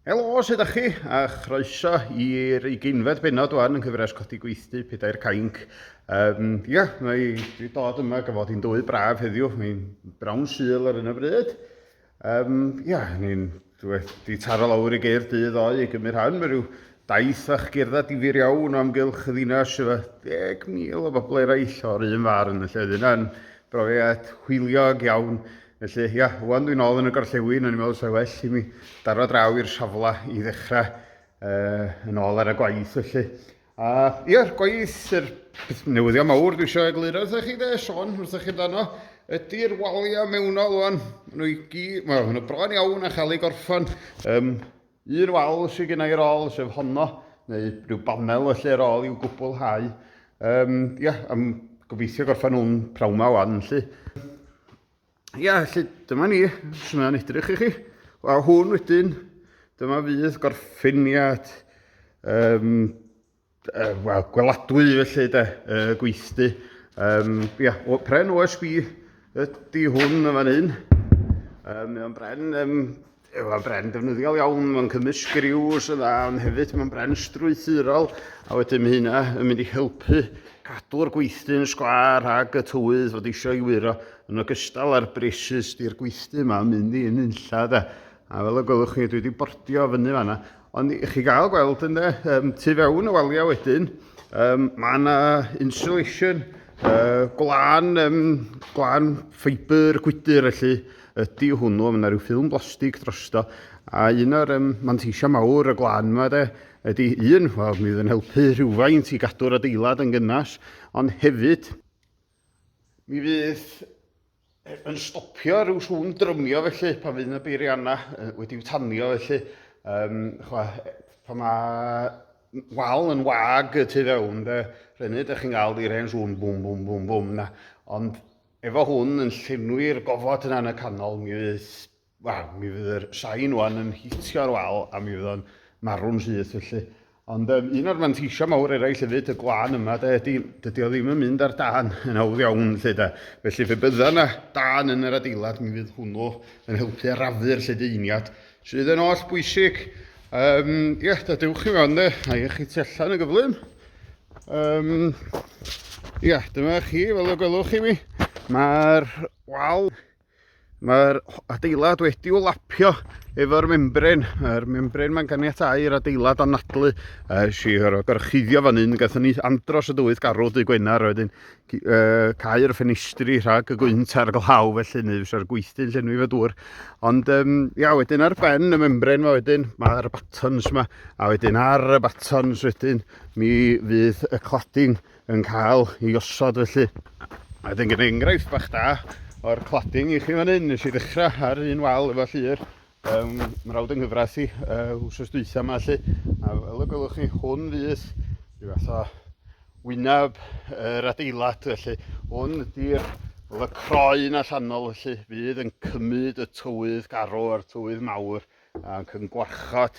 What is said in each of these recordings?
Helo, sut ydych chi? A chroeso i'r uginfed bennod wan yn cyfres codi gweithdy Pedair Cainc. Dwi dod yma gyfod i'n dwy braf heddiw. Mae'n brawn syl ar yn y bryd. Dwi taro lawr i geir dydd o'i i gymryd rhan. Mae rhyw daith a'ch gerdded difyr iawn o amgylch y ddinas efo 10,000 o bobl eraill o'r un far yn y lle. Dyna'n brofiad hwyliog iawn. Felly, wan dwi'n ôl yn y gorllewin, o'n i'n meddwl sef well i mi daro draw i'r safla i ddechrau yn ôl ar y gwaith. Felly. Gwaith, yr newyddion mawr dwi eisiau egluro wrthych chi de, Sion, wrthych chi dano, ydy'r waliau mewnol wan. Maen nhw bron iawn a chael ei gorffan. Un wal sydd gen i'r ôl, sef honno, neu rhyw banel felly ar ôl i'w gwblhau. Am gobeithio gorffan nhw'n prawma wan, felly. Felly dyma ni, sy'n yna'n edrych i chi. Hwn wedyn, dyma fydd gorffeniad gweladwy felly de, gweithdy. Pren OSB ydy hwn yn fan hyn. Mae'n bren defnyddiol iawn, mae'n cymys griws yn dda, ond hefyd mae'n bren strwythurol. A wedyn mae hynna yn mynd i helpu cadw'r gweithdy'n sgwar ag y tywydd fod eisiau i wiro yn ogystal â'r bresus di'r gweithdy yma mynd i unilla de. A fel y gwelwch chi, dwi wedi bordio fyny fanna. Ond i chi gael gweld yna, tu fewn y waliau wedyn, mae yna insulation, gwlan ffibr gwydr felly ydy hwnnw, mae yna rhyw ffilm blastig drosto. A un o'r manteisio mawr y gwlan yma de, ydy mi fydd yn helpu rhywfaint i gadw'r adeilad yn gynnas, ond hefyd mi fydd yn stopio rhyw sŵn drymio felly pan fydd yna beirianna wedi'w tanio felly. Pan mae wal yn wag y tu fewn, rhywun ydych chi'n gael i'r hen sŵn bwm bwm bwm bwm na. Ond efo hwn yn llenwi'r gofod yna yn y canol, mi fydd yr sain wan yn hitio'r wal a mi fydd o'n marw'n syth felly. Ond un o'r manteisio mawr eraill hefyd, y gwlan yma, dydy o ddim yn mynd ar dan yn hawdd iawn felly de. Felly fe bydda yna dan yn yr adeilad, mi fydd hwnnw yn helpu arafu'r lledaeniad sydd yn oll bwysig. Dewch chi mewn de, a i chi tu allan y gyflym. Dyma chi, fel y gwelwch chi mi. Mae'r adeilad wedi'w lapio efo'r membren. Yr membren mae'n ganiatau i'r adeilad anadlu. Gorchuddio fan hyn, gathon ni andros y dywydd garw dy Gwener, wedyn cael y ffenestri rhag y gwynt ar glaw felly, neu fysa'r gweithdy'n llenwi fe dŵr. Ond wedyn ar ben y membren yma wedyn, mae'r batons yma, a wedyn ar y batons wedyn, mi fydd y cladding yn cael ei osod felly. A wedyn gen i enghraifft bach da o'r cladding i chi fan hyn, nes i ddechrau ar un wal efo llyr. Mae'n rawd yng nghyfraith i wsos dwytha yma lly. A fel y gwelwch chi, hwn fydd rhyw fath o wyneb yr adeilad felly. Hwn ydy'r croen allanol felly, fydd yn cymryd y tywydd garw a'r tywydd mawr ac yn gwarchod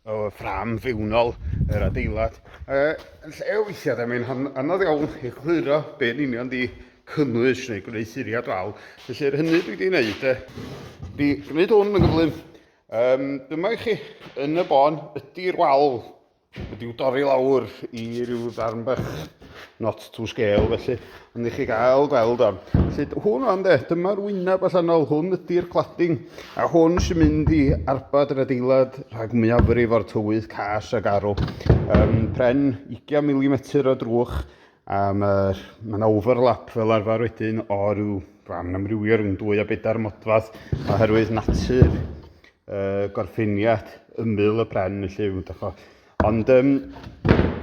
o ffram fewnol yr adeilad. Yn lle weithiau, mae'n anodd iawn i chwiro be'n union di cynnwys neu gwneud wal. Felly hynny dwi wedi gwneud, di gwneud hwn yn gyflym. Dyma i chi, yn y bon, ydy'r wal wedi'w dorri lawr i ryw ddarn bach not to scale felly. Ond i chi gael gweld o'n. Felly hwn o'n dyma'r wyneb allanol, hwn ydy'r cladding. A hwn sy'n mynd i arbad yr adeilad rhag mwyafrif o'r tywydd cas ag arw. Pren 20 mm o drwch. A mae'n overlap fel arfer wedyn o mae'n amrywio rhwng 2 a 4 modfadd oherwydd natur gorffeniad ymyl y pren felly. Ond tu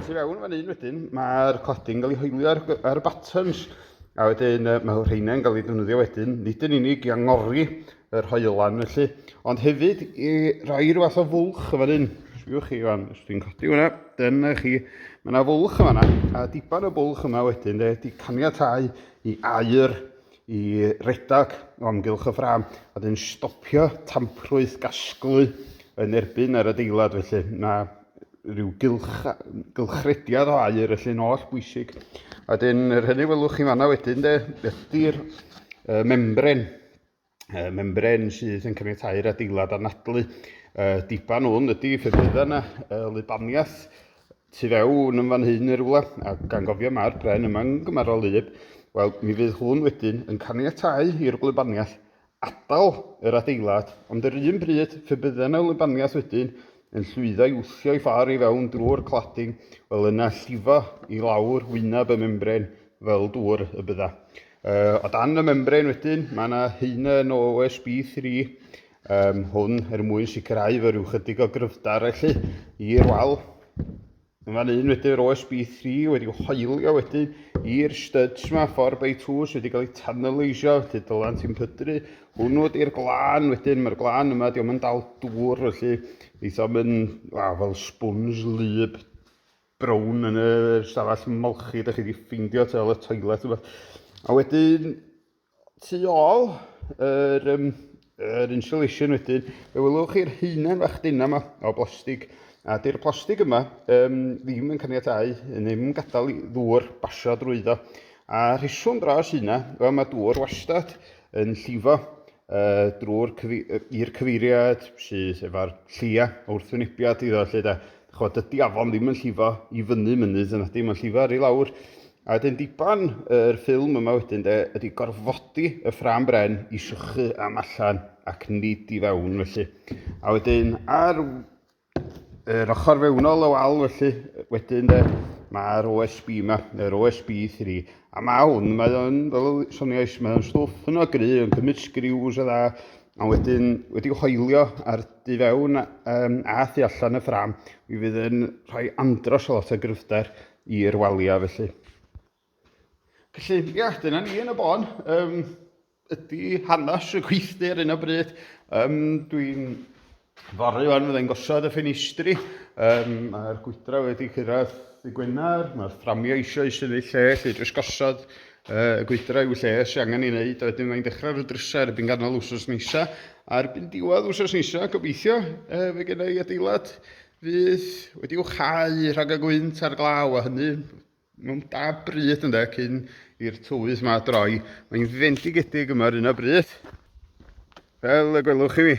fewn fan hyn wedyn, mae'r cladding yn cael ei hoelio ar batons. A wedyn mae rheina'n cael ei defnyddio wedyn, nid yn unig i angori yr hoelan felly, ond hefyd i roi rhyw fath o fwlch fan hyn. Sbiwch chi fan, os dwi'n codi hwnna, dyna chi. Mae yna fwlch yma, a diban y bwlch yma wedyn, di caniatau i air, i redag o amgylch y ffram, a dyn stopio tamprwydd gasglu yn erbyn yr adeilad felly. Na rhyw gylchrediad o air felly'n oll bwysig. A dyn yr hynny welwch chi fanna wedyn, ydy'r membren. Membren sydd yn caniatau'r adeilad anadlu. Diban hwn ydy ffydd bydd yna lybaniaeth tu fewn yn fan hyn yn rhywle, a gan gofio mae'r bren yma'n gymarol lyb, wel, mi fydd hwn wedyn yn caniatáu i'r gwlybaniaeth adael yr adeilad, ond yr un bryd ffydd bydd yna lybaniaeth wedyn yn llwyddo i wthio i ffordd i fewn drwy'r cladding, wel yna llifo i lawr wyneb y membren fel dŵr y bydda. O dan y membren wedyn, mae yna haenen o OSB 3, hwn mwyn sicrhau fe rhyw chydig o gryfdar i'r wal. Yn fan un wedyn yr OSB 3 wedi hoelio wedyn i'r studs yma, 4x2 wedi cael ei tanaleisio, wedyn dylan ti'n pydru. Hwn wedi'r glân wedyn, mae'r glân yma diolch yn dal dŵr, felly eithaf yn fel sponge lyb brown yn y stafell molchi, da chi wedi ffeindio tel y toilet yma. A wedyn, tu ôl yr insulation wedyn, fe welwch chi'r haenen fach dynna yma o blastig. A di'r plastig yma ddim yn caniatáu, ddim yn gadael ddŵr basio drwyddo. A rheswm dros hynna, mae dŵr wastad yn llifo i'r cyfeiriad sydd efo'r llia wrthwynebiad iddo, lle dydy afon ddim yn llifo i fyny mynydd yn ydy, mae'n llifo ar ei lawr. A wedyn diban yr ffilm yma wedyn ydy gorfodi y ffram bren i sychu am allan ac nid i fewn felly. A wedyn ar yr ochr fewnol y wal felly, wedyn mae'r OSB yma, yr OSB 3. A mae hwn, mae'n fel soniais, mae'n stwff yn o gry, yn cymryd sgriws o dda, a wedyn wedi hoelio ar du fewn a thu allan y ffram, mi fydd yn rhoi andros o lot o gryfder i'r walia felly. Felly, ia, dyna ni yn y bon. Ydy hanes y gweithdy ar un o bryd. Dwi'n fory fan fyddai'n gosod y ffenistri. Mae'r gwydra wedi cyrraedd y Gwener, mae'r fframio eisiau sy'n ei lle, lle drws gosod y gwydra i'w lle sy'n angen i wneud, a wedyn mae'n dechrau'r drysau erbyn ganol wsos nesa. A erbyn diwedd wsos nesa, gobeithio, fe gen i adeilad fydd wedi wchau rhag y gwynt ar glaw, a hynny mewn da bryd ynddo, cyn i'r tywydd yma droi. Mae'n fendigedig yma ar un o bryd, fel y gwelwch i mi.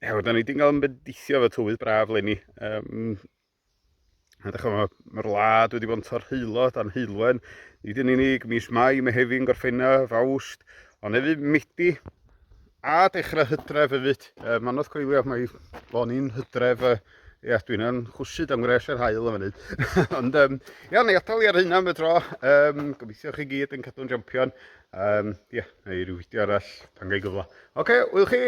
Da ni wedi cael yn bendithio fo tywydd braf leni. Mae'r wlad wedi bod yn torheilo dan heilwen. Nid yn unig mis Mai, Mehefin, Gorffennaf, Awst, ond hefyd Medi a dechrau Hydref hefyd. Manodd coelio, mae loni'n Hydref. Ia, dwi'n yn chwsyd am gres yr hael yn fyny. Ond, ia, na i adael i ar hynna am y tro. Gobeithio chi gyd yn cadw'n jampion. Ia, neu ryw fideo arall pan gael gyfle. Oce, wyl chi!